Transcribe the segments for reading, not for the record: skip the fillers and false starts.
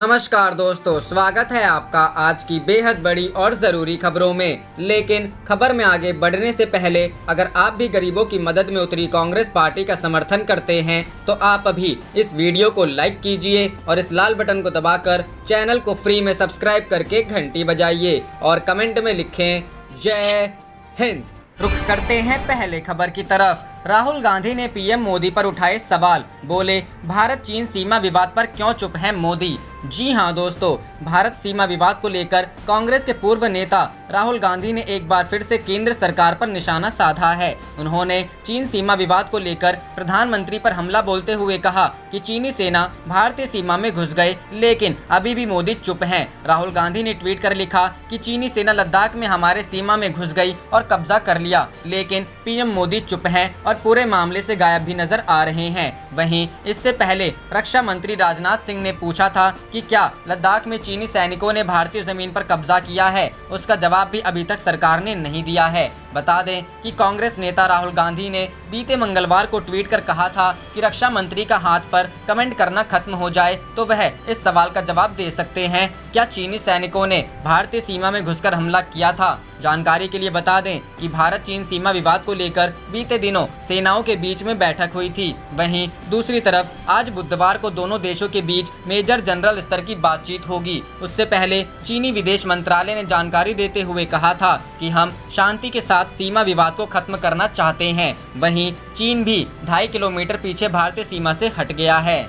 नमस्कार दोस्तों, स्वागत है आपका आज की बेहद बड़ी और ज़रूरी खबरों में। लेकिन खबर में आगे बढ़ने से पहले अगर आप भी गरीबों की मदद में उतरी कांग्रेस पार्टी का समर्थन करते हैं तो आप अभी इस वीडियो को लाइक कीजिए और इस लाल बटन को दबाकर चैनल को फ्री में सब्सक्राइब करके घंटी बजाइए और कमेंट में लिखें जय हिंद। रुख करते हैं पहले खबर की तरफ। राहुल गांधी ने पीएम मोदी पर उठाए सवाल, बोले भारत चीन सीमा विवाद पर क्यों चुप हैं मोदी। जी हां दोस्तों, भारत सीमा विवाद को लेकर कांग्रेस के पूर्व नेता राहुल गांधी ने एक बार फिर से केंद्र सरकार पर निशाना साधा है। उन्होंने चीन सीमा विवाद को लेकर प्रधानमंत्री पर हमला बोलते हुए कहा कि चीनी सेना भारतीय सीमा में घुस गए लेकिन अभी भी मोदी चुप हैं। राहुल गांधी ने ट्वीट कर लिखा कि चीनी सेना लद्दाख में हमारे सीमा में घुस गई और कब्जा कर लिया, लेकिन पीएम मोदी चुप हैं और पूरे मामले से गायब भी नजर आ रहे हैं। वहीं इससे पहले रक्षा मंत्री राजनाथ सिंह ने पूछा था कि क्या लद्दाख में चीनी सैनिकों ने भारतीय जमीन पर कब्जा किया है। उसका जवाब भी अभी तक सरकार ने नहीं दिया है। बता दें कि कांग्रेस नेता राहुल गांधी ने बीते मंगलवार को ट्वीट कर कहा था कि रक्षा मंत्री का हाथ पर कमेंट करना खत्म हो जाए तो वह इस सवाल का जवाब दे सकते हैं, क्या चीनी सैनिकों ने भारतीय सीमा में घुसकर हमला किया था। जानकारी के लिए बता दें कि भारत चीन सीमा विवाद को लेकर बीते दिनों सेनाओं के बीच में बैठक हुई थी। वहीं दूसरी तरफ आज बुधवार को दोनों देशों के बीच मेजर जनरल स्तर की बातचीत होगी। उससे पहले चीनी विदेश मंत्रालय ने जानकारी देते हुए कहा था कि हम शांति के साथ सीमा विवाद को खत्म करना चाहते हैं। वहीं चीन भी 2.5 किलोमीटर पीछे भारतीय सीमा से हट गया है।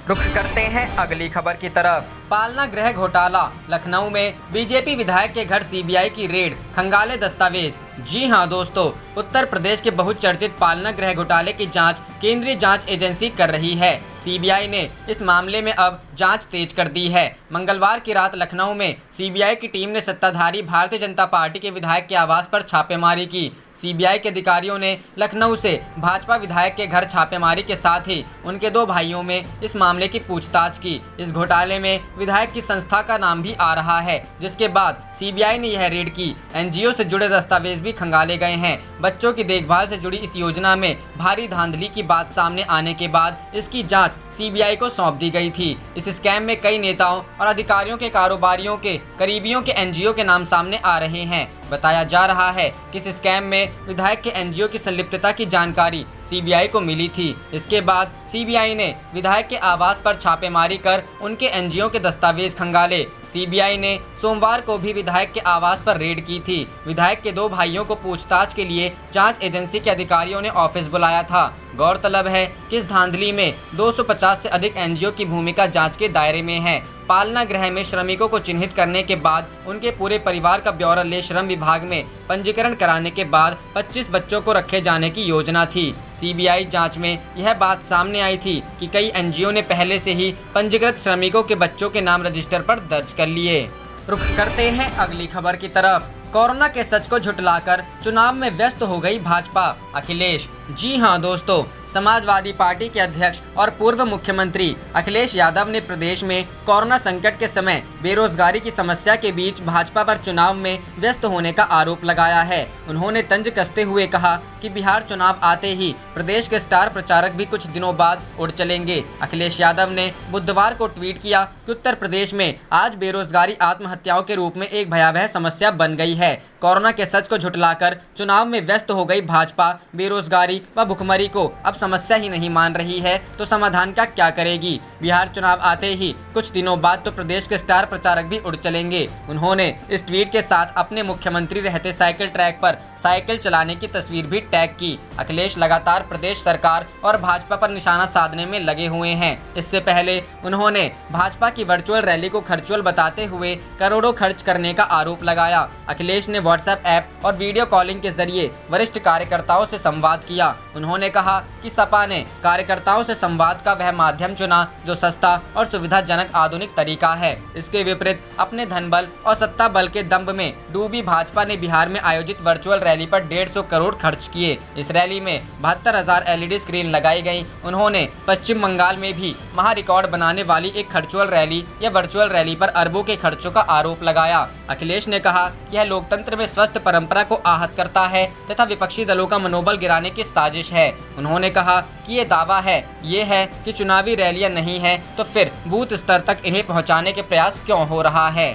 रुख करते हैं अगली खबर की तरफ। पालना गृह घोटाला, लखनऊ में बीजेपी विधायक के घर सीबीआई की रेड, खंगाले दस्तावेज। जी हां दोस्तों, उत्तर प्रदेश के बहुचर्चित पालना गृह घोटाले की जांच केंद्रीय जांच एजेंसी कर रही है। सीबीआई ने इस मामले में अब जांच तेज कर दी है। मंगलवार की रात लखनऊ में सीबीआई की टीम ने सत्ताधारी भारतीय जनता पार्टी के विधायक के आवास पर छापेमारी की। सीबीआई के अधिकारियों ने लखनऊ से भाजपा विधायक के घर छापेमारी के साथ ही उनके 2 भाइयों में इस मामले की पूछताछ की। इस घोटाले में विधायक की संस्था का नाम भी आ रहा है, जिसके बाद सीबीआई ने यह रेड की। एनजीओ से जुड़े दस्तावेज भी खंगाले गए हैं। बच्चों की देखभाल से जुड़ी इस योजना में भारी धांधली की बात सामने आने के बाद इसकी जांच सीबीआई को सौंप दी गई थी। इस स्कैम में कई नेताओं और अधिकारियों के कारोबारियों के करीबियों के एनजीओ के नाम सामने आ रहे हैं। बताया जा रहा है कि इस स्कैम में विधायक के एनजीओ की संलिप्तता की जानकारी सीबीआई को मिली थी। इसके बाद सीबीआई ने विधायक के आवास पर छापेमारी कर उनके एनजीओ के दस्तावेज खंगाले। सीबीआई ने सोमवार को भी विधायक के आवास पर रेड की थी। विधायक के 2 भाइयों को पूछताछ के लिए जांच एजेंसी के अधिकारियों ने ऑफिस बुलाया था। गौरतलब है कि इस धांधली में 250 से अधिक एनजीओ की भूमिका जांच के दायरे में है। पालना गृह में श्रमिकों को चिन्हित करने के बाद उनके पूरे परिवार का ब्यौरा ले श्रम विभाग में पंजीकरण कराने के बाद 25 बच्चों को रखे जाने की योजना थी। सीबीआई जांच में यह बात सामने आई थी कि कई एनजीओ ने पहले से ही पंजीकृत श्रमिकों के बच्चों के नाम रजिस्टर पर दर्ज कर लिए। रुख करते हैं अगली खबर की तरफ। कोरोना के सच को झुठलाकर चुनाव में व्यस्त हो गई भाजपा, अखिलेश। जी हां दोस्तों, समाजवादी पार्टी के अध्यक्ष और पूर्व मुख्यमंत्री अखिलेश यादव ने प्रदेश में कोरोना संकट के समय बेरोजगारी की समस्या के बीच भाजपा पर चुनाव में व्यस्त होने का आरोप लगाया है। उन्होंने तंज कसते हुए कहा कि बिहार चुनाव आते ही प्रदेश के स्टार प्रचारक भी कुछ दिनों बाद उड़ चलेंगे। अखिलेश यादव ने बुधवार को ट्वीट किया कि उत्तर प्रदेश में आज बेरोजगारी आत्महत्याओं के रूप में एक भयावह समस्या बन गई है। कोरोना के सच को झुठलाकर चुनाव में व्यस्त हो गई भाजपा बेरोजगारी व भुखमरी को अब समस्या ही नहीं मान रही है तो समाधान का क्या करेगी। बिहार चुनाव आते ही कुछ दिनों बाद तो प्रदेश के स्टार प्रचारक भी उड़ चलेंगे। उन्होंने इस ट्वीट के साथ अपने मुख्यमंत्री रहते साइकिल ट्रैक पर साइकिल चलाने की तस्वीर भी टैग की। अखिलेश लगातार प्रदेश सरकार और भाजपा पर निशाना साधने में लगे हुए हैं। इससे पहले उन्होंने भाजपा की वर्चुअल रैली को खर्चुअल बताते हुए करोड़ों खर्च करने का आरोप लगाया। अखिलेश ने व्हाट्सएप ऐप और वीडियो कॉलिंग के जरिए वरिष्ठ कार्यकर्ताओं से संवाद किया। उन्होंने कहा कि सपा ने कार्यकर्ताओं से संवाद का वह माध्यम चुना जो सस्ता और सुविधाजनक आधुनिक तरीका है। इसके विपरीत अपने धनबल और सत्ता बल के दंभ में डूबी भाजपा ने बिहार में आयोजित वर्चुअल रैली पर 150 करोड़ खर्च किए। इस रैली में 72,000 एलईडी स्क्रीन लगाई गई। उन्होंने पश्चिम बंगाल में भी महा रिकॉर्ड बनाने वाली एक खर्चुअल रैली या वर्चुअल रैली पर अरबों के खर्चों का आरोप लगाया। अखिलेश ने कहा कि यह लोकतंत्र में स्वस्थ परंपरा को आहत करता है तथा विपक्षी दलों का मनोबल गिराने की साजिश है। उन्होंने कहा कि ये दावा है ये है कि चुनावी रैलियां नहीं है, तो फिर बूथ स्तर तक इन्हें पहुंचाने के प्रयास क्यों हो रहा है।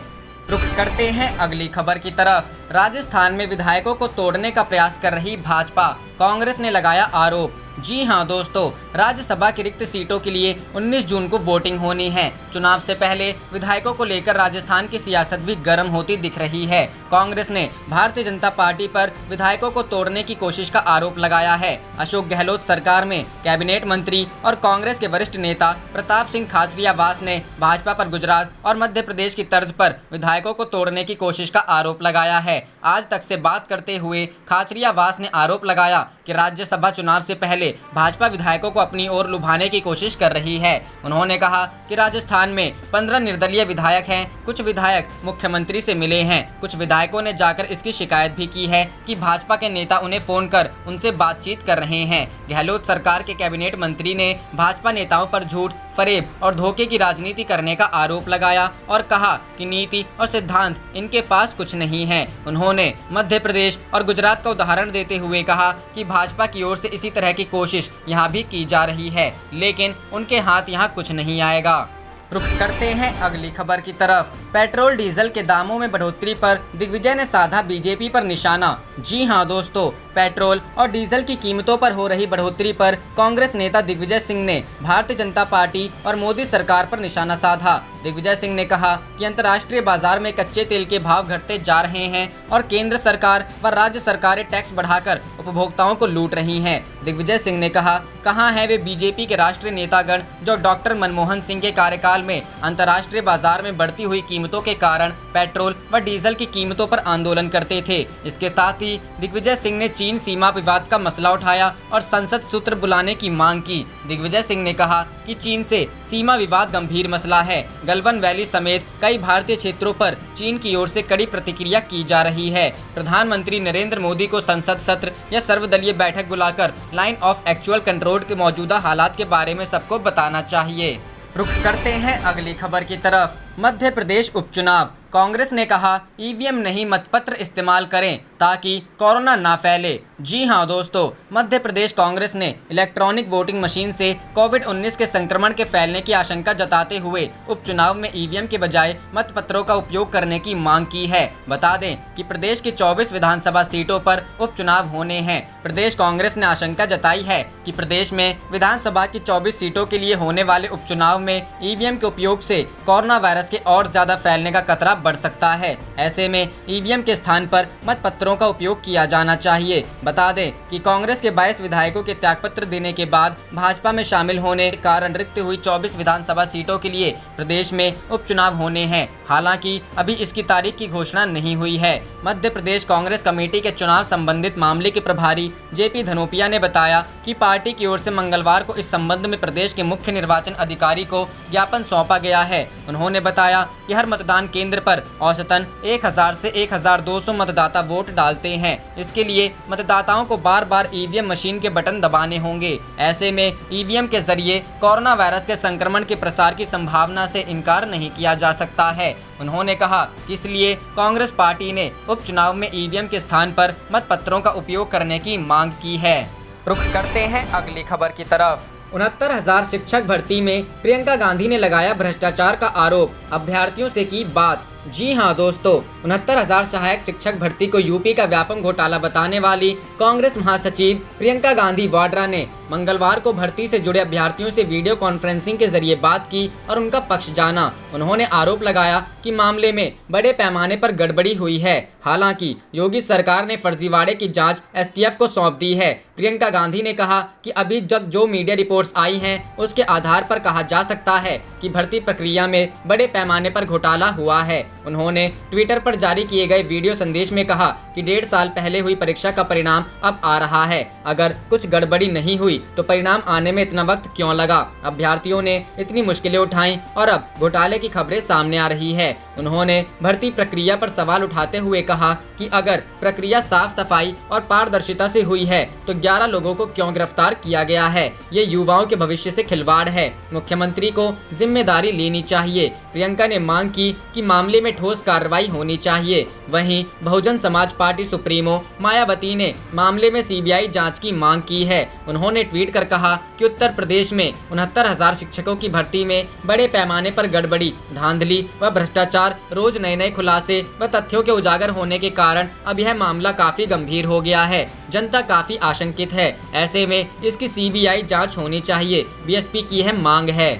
रुख करते हैं अगली खबर की तरफ। राजस्थान में विधायकों को तोड़ने का प्रयास कर रही भाजपा, कांग्रेस ने लगाया आरोप। जी हां दोस्तों, राज्यसभा की रिक्त सीटों के लिए 19 जून को वोटिंग होनी है। चुनाव से पहले विधायकों को लेकर राजस्थान की सियासत भी गर्म होती दिख रही है। कांग्रेस ने भारतीय जनता पार्टी पर विधायकों को तोड़ने की कोशिश का आरोप लगाया है। अशोक गहलोत सरकार में कैबिनेट मंत्री और कांग्रेस के वरिष्ठ नेता प्रताप सिंह खाचरियावास ने भाजपा पर गुजरात और मध्य प्रदेश की तर्ज पर विधायकों को तोड़ने की कोशिश का आरोप लगाया है। आज तक से बात करते हुए खाचरियावास ने आरोप लगाया कि राज्यसभा चुनाव से पहले भाजपा विधायकों को अपनी ओर लुभाने की कोशिश कर रही है। उन्होंने कहा कि राजस्थान में 15 निर्दलीय विधायक हैं। कुछ विधायक मुख्यमंत्री से मिले हैं। कुछ विधायकों ने जाकर इसकी शिकायत भी की है कि भाजपा के नेता उन्हें फोन कर उनसे बातचीत कर रहे हैं। गहलोत सरकार के कैबिनेट मंत्री ने भाजपा नेताओं पर झूठ, फरेब और धोखे की राजनीति करने का आरोप लगाया और कहा कि नीति और सिद्धांत इनके पास कुछ नहीं है। उन्होंने मध्य प्रदेश और गुजरात का उदाहरण देते हुए कहा कि भाजपा की ओर से इसी तरह की कोशिश यहाँ भी की जा रही है, लेकिन उनके हाथ यहाँ कुछ नहीं आएगा। रुख करते हैं अगली खबर की तरफ। पेट्रोल डीजल के दामों में बढ़ोतरी पर दिग्विजय ने साधा बीजेपी पर निशाना। जी हां दोस्तों, पेट्रोल और डीजल की कीमतों पर हो रही बढ़ोतरी पर कांग्रेस नेता दिग्विजय सिंह ने भारतीय जनता पार्टी और मोदी सरकार पर निशाना साधा। दिग्विजय सिंह ने कहा कि अंतर्राष्ट्रीय बाजार में कच्चे तेल के भाव घटते जा रहे हैं और केंद्र सरकार व राज्य सरकारें टैक्स बढ़ाकर उपभोक्ताओं को लूट रही हैं। दिग्विजय सिंह ने कहा, कहां है वे बीजेपी के राष्ट्रीय नेतागण जो डॉक्टर मनमोहन सिंह के कार्यकाल में अंतर्राष्ट्रीय बाजार में बढ़ती हुई कीमतों के कारण पेट्रोल व डीजल की कीमतों पर आंदोलन करते थे। इसके साथ ही दिग्विजय सिंह ने चीन सीमा विवाद का मसला उठाया और संसद सूत्र बुलाने की मांग की। दिग्विजय सिंह ने कहा कि चीन से सीमा विवाद गंभीर मसला है। गलवान वैली समेत कई भारतीय क्षेत्रों पर चीन की ओर से कड़ी प्रतिक्रिया की जा रही है। प्रधानमंत्री नरेंद्र मोदी को संसद सत्र या सर्वदलीय बैठक बुलाकर लाइन ऑफ एक्चुअल कंट्रोल के मौजूदा हालात के बारे में सबको बताना चाहिए। रुख करते हैं अगली खबर की तरफ। मध्य प्रदेश उपचुनाव, कांग्रेस ने कहा ईवीएम नहीं मतपत्र इस्तेमाल करें ताकि कोरोना ना फैले। जी हां दोस्तों, मध्य प्रदेश कांग्रेस ने इलेक्ट्रॉनिक वोटिंग मशीन से कोविड-19 के संक्रमण के फैलने की आशंका जताते हुए उपचुनाव में ईवीएम के बजाय मतपत्रों का उपयोग करने की मांग की है। बता दें कि प्रदेश की 24 विधानसभा सीटों पर उपचुनाव होने हैं। प्रदेश कांग्रेस ने आशंका जताई है कि प्रदेश में विधानसभा की 24 सीटों के लिए होने वाले उपचुनाव में ईवीएम के उपयोग से कोरोना वायरस के और ज्यादा फैलने का खतरा बढ़ सकता है। ऐसे में ईवीएम के स्थान पर मतपत्रों का उपयोग किया जाना चाहिए। बता दें कि कांग्रेस के 22 विधायकों के त्यागपत्र देने के बाद भाजपा में शामिल होने के कारण रिक्त हुई 24 विधानसभा सीटों के लिए प्रदेश में उपचुनाव होने हैं। हालांकि अभी इसकी तारीख की घोषणा नहीं हुई है। मध्य प्रदेश कांग्रेस कमेटी के चुनाव संबंधित मामले के प्रभारी जेपी धनोपिया ने बताया कि पार्टी की ओर से मंगलवार को इस संबंध में प्रदेश के मुख्य निर्वाचन अधिकारी को ज्ञापन सौंपा गया है। उन्होंने बताया कि हर मतदान केंद्र पर औसतन 1000 से 1200 मतदाता वोट डालते हैं। इसके लिए मतदाताओं को बार बार ईवीएम मशीन के बटन दबाने होंगे। ऐसे में ईवीएम के जरिए कोरोना वायरस के संक्रमण के प्रसार की संभावना से इनकार नहीं किया जा सकता है। उन्होंने कहा कि इसलिए कांग्रेस पार्टी ने उपचुनाव में ईवीएम के स्थान पर मतपत्रों का उपयोग करने की मांग की है। रुख करते हैं अगली खबर की तरफ। 69,000 शिक्षक भर्ती में प्रियंका गांधी ने लगाया भ्रष्टाचार का आरोप, अभ्यर्थियों से की बात। जी हां दोस्तों, 69,000 सहायक शिक्षक भर्ती को यूपी का व्यापक घोटाला बताने वाली कांग्रेस महासचिव प्रियंका गांधी वाड्रा ने मंगलवार को भर्ती से जुड़े अभ्यर्थियों से वीडियो कॉन्फ्रेंसिंग के जरिए बात की और उनका पक्ष जाना। उन्होंने आरोप लगाया कि मामले में बड़े पैमाने पर गड़बड़ी हुई है। हालांकि योगी सरकार ने फर्जीवाड़े की जांच एसटीएफ को सौंप दी है। प्रियंका गांधी ने कहा कि अभी तक जो मीडिया रिपोर्ट्स आई हैं उसके आधार पर कहा जा सकता है कि भर्ती प्रक्रिया में बड़े पैमाने पर घोटाला हुआ है। उन्होंने ट्विटर पर जारी किए गए वीडियो संदेश में कहा कि 1.5 साल पहले हुई परीक्षा का परिणाम अब आ रहा है। अगर कुछ गड़बड़ी नहीं हुई तो परिणाम आने में इतना वक्त क्यों लगा? अभ्यर्थियों ने इतनी मुश्किलें उठाई और अब घोटाले की खबरें सामने आ रही है। उन्होंने भर्ती प्रक्रिया पर सवाल उठाते हुए कहा कि अगर प्रक्रिया साफ सफाई और पारदर्शिता से हुई है तो 11 लोगों को क्यों गिरफ्तार किया गया है? ये युवाओं के भविष्य से खिलवाड़ है। मुख्यमंत्री को जिम्मेदारी लेनी चाहिए। प्रियंका ने मांग की कि मामले में में ठोस कार्रवाई होनी चाहिए। वहीं बहुजन समाज पार्टी सुप्रीमो मायावती ने मामले में सीबीआई जांच की मांग की है। उन्होंने ट्वीट कर कहा कि उत्तर प्रदेश में 69,000 शिक्षकों की भर्ती में बड़े पैमाने पर गड़बड़ी, धांधली व भ्रष्टाचार, रोज नए नए खुलासे व तथ्यों के उजागर होने के कारण अब यह मामला काफी गंभीर हो गया है। जनता काफी आशंकित है। ऐसे में इसकी सीबीआई जांच होनी चाहिए, बीएसपी की यह मांग है।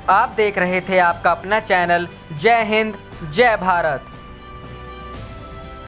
आप देख रहे थे आपका अपना चैनल जय हिंद जय भारत।